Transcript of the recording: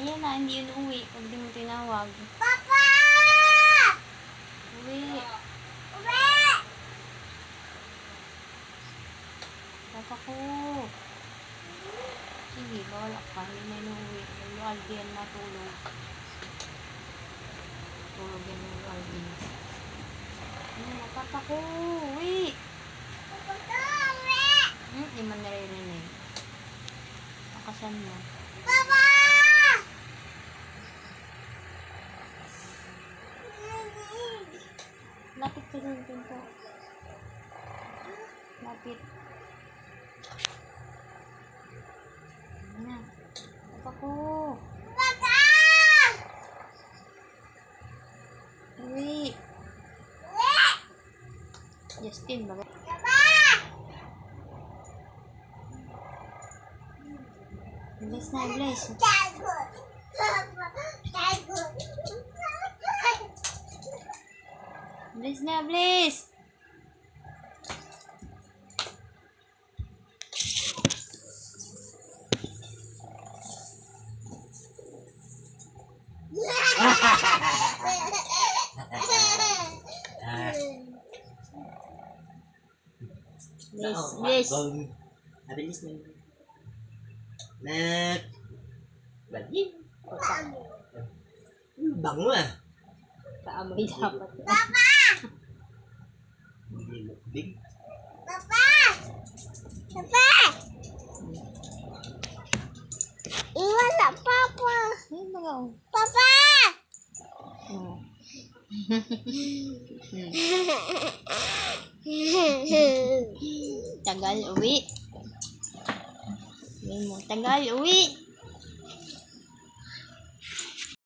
Ayan na, hindi yun uwi. Pag di mo tinawag. Papa! Uwi. Uwi! Papa ko. Sige, bawal ka. Hindi na yun uwi. Lalo Alvin matulog. Tulog yan lalo Alvin. Ayan na, papa ko. Uwi. Papa ko, uwi! Di man naririnig. Nakasan mo. Papa! Lapit ka dun pinto. Lapit. Ayan na. Papa ko. Papa! Uwi. Uwi! Justin, bakit? Papa! Bilis na, bilis. Tagot! Papa! Tagot! Bilis na, bilis. Bilis, bilis. Bilis na. Nak. Bagay. Bango ah. Kaamoy dapat. Papa! Hindi lukbig. Papa! Papa! Wala, Papa! Ayun mga oh. Papa! Oh. Tagal uwi. Sabihin mo, tagal uwi.